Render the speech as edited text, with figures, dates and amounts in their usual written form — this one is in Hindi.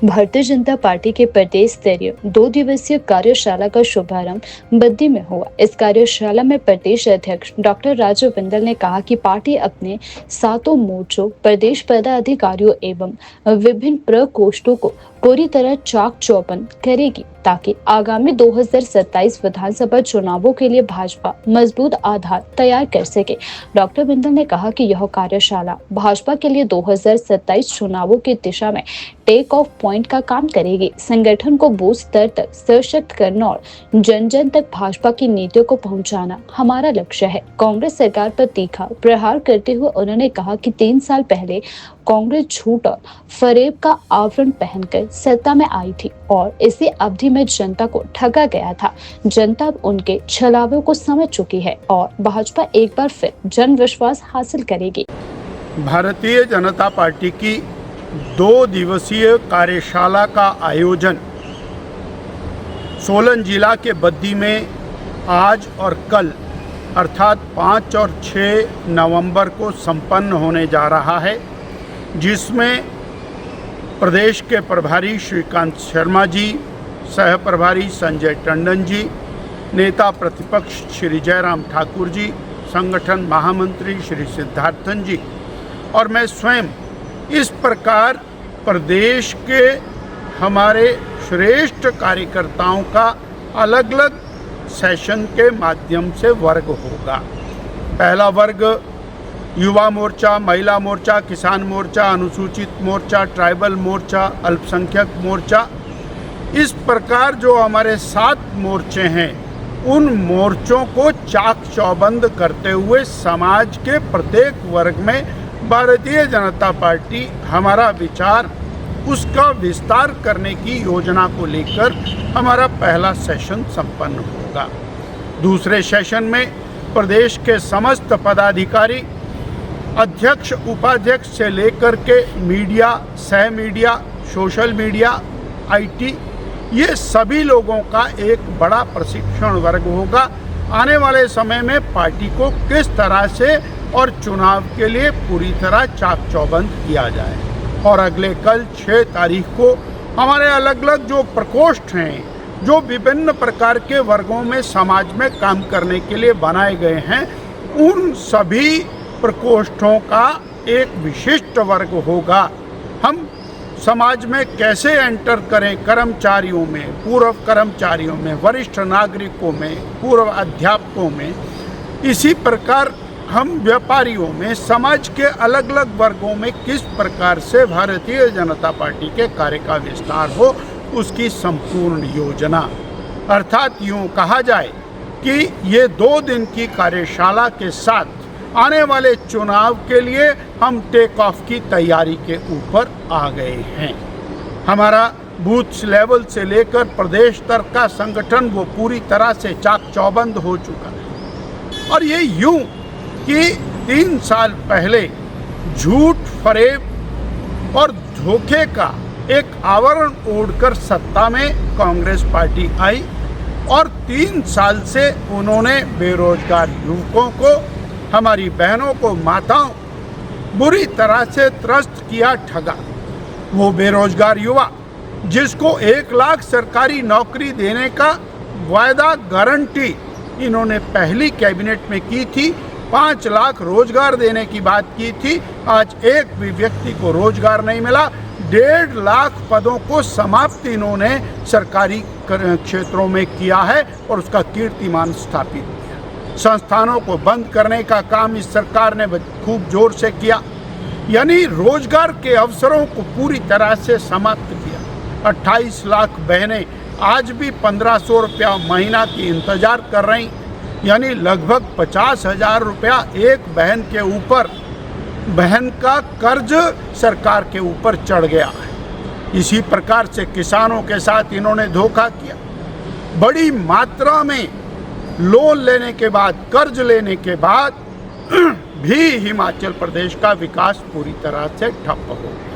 भारतीय जनता पार्टी के प्रदेश स्तरीय 2 दिवसीय कार्यशाला का शुभारंभ बद्दी में हुआ। इस कार्यशाला में प्रदेश अध्यक्ष डॉक्टर राजू बिंदल ने कहा कि पार्टी अपने सातों मोर्चों, प्रदेश पदाधिकारियों एवं विभिन्न प्रकोष्ठों को पूरी तरह चाक चौबंद करेगी ताकि आगामी 2027 विधानसभा चुनावों के लिए भाजपा मजबूत आधार तैयार कर सके। डॉक्टर बिंदल ने कहा कि यह कार्यशाला भाजपा के लिए 2027 चुनावों की दिशा में टेक ऑफ पॉइंट का काम करेगी। संगठन को बूथ स्तर तक सशक्त करना और जन जन तक भाजपा की नीतियों को पहुंचाना हमारा लक्ष्य है। कांग्रेस सरकार पर तीखा प्रहार करते हुए उन्होंने कहा कि 3 साल पहले कांग्रेस झूठ और फरेब का आवरण पहनकर सत्ता में आई थी और इसी अवधि में जनता को ठगा गया था। जनता अब उनके छलावे को समझ चुकी है और भाजपा एक बार फिर जन विश्वास हासिल करेगी। भारतीय जनता पार्टी की 2 दिवसीय कार्यशाला का आयोजन सोलन जिला के बद्दी में आज और कल अर्थात 5 और 6 नवंबर को संपन्न होने जा रहा है, जिसमें प्रदेश के प्रभारी श्रीकांत शर्मा जी, सह प्रभारी संजय टंडन जी, नेता प्रतिपक्ष श्री जयराम ठाकुर जी, संगठन महामंत्री श्री सिद्धार्थन जी और मैं स्वयं इस प्रकार प्रदेश के हमारे श्रेष्ठ कार्यकर्ताओं का अलग अलग सेशन के माध्यम से वर्ग होगा। पहला वर्ग युवा मोर्चा, महिला मोर्चा, किसान मोर्चा, अनुसूचित मोर्चा, ट्राइबल मोर्चा, अल्पसंख्यक मोर्चा, इस प्रकार जो हमारे 7 मोर्चे हैं, उन मोर्चों को चाक चौबंद करते हुए समाज के प्रत्येक वर्ग में भारतीय जनता पार्टी हमारा विचार उसका विस्तार करने की योजना को लेकर हमारा पहला सेशन संपन्न होगा। दूसरे सेशन में प्रदेश के समस्त पदाधिकारी, अध्यक्ष, उपाध्यक्ष से लेकर के मीडिया, सह मीडिया, सोशल मीडिया, आईटी, ये सभी लोगों का एक बड़ा प्रशिक्षण वर्ग होगा। आने वाले समय में पार्टी को किस तरह से और चुनाव के लिए पूरी तरह चाक चौबंद किया जाए। और अगले कल 6 तारीख को हमारे अलग अलग जो प्रकोष्ठ हैं, जो विभिन्न प्रकार के वर्गों में समाज में काम करने के लिए बनाए गए हैं, उन सभी प्रकोष्ठों का एक विशिष्ट वर्ग होगा। हम समाज में कैसे एंटर करें, कर्मचारियों में, पूर्व कर्मचारियों में, वरिष्ठ नागरिकों में, पूर्व अध्यापकों में, इसी प्रकार हम व्यापारियों में, समाज के अलग अलग वर्गों में किस प्रकार से भारतीय जनता पार्टी के कार्य का विस्तार हो, उसकी संपूर्ण योजना। अर्थात यूँ कहा जाए कि ये 2 दिन की कार्यशाला के साथ आने वाले चुनाव के लिए हम टेक ऑफ की तैयारी के ऊपर आ गए हैं। हमारा बूथ लेवल से लेकर प्रदेश स्तर का संगठन वो पूरी तरह से चाक चौबंद हो चुका है। और ये यूं कि 3 साल पहले झूठ, फरेब और धोखे का एक आवरण ओढ़कर सत्ता में कांग्रेस पार्टी आई और 3 साल से उन्होंने बेरोजगार युवकों को, हमारी बहनों को, माताओं बुरी तरह से त्रस्त किया, ठगा। वो बेरोजगार युवा जिसको 1 लाख सरकारी नौकरी देने का वायदा, गारंटी इन्होंने पहली कैबिनेट में की थी, 5 लाख रोजगार देने की बात की थी, आज एक भी व्यक्ति को रोजगार नहीं मिला। 1.5 लाख पदों को समाप्त इन्होंने सरकारी क्षेत्रों में किया है और उसका कीर्तिमान स्थापित किया। संस्थानों को बंद करने का काम इस सरकार ने खूब जोर से किया, यानी रोजगार के अवसरों को पूरी तरह से समाप्त किया। 28 लाख बहनें आज भी 1500 रुपया महीना की इंतजार कर रही, यानी लगभग 50,000 रुपया एक बहन के ऊपर, बहन का कर्ज सरकार के ऊपर चढ़ गया है। इसी प्रकार से किसानों के साथ इन्होंने धोखा किया। बड़ी मात्रा में लोन लेने के बाद, कर्ज लेने के बाद भी हिमाचल प्रदेश का विकास पूरी तरह से ठप हो गया।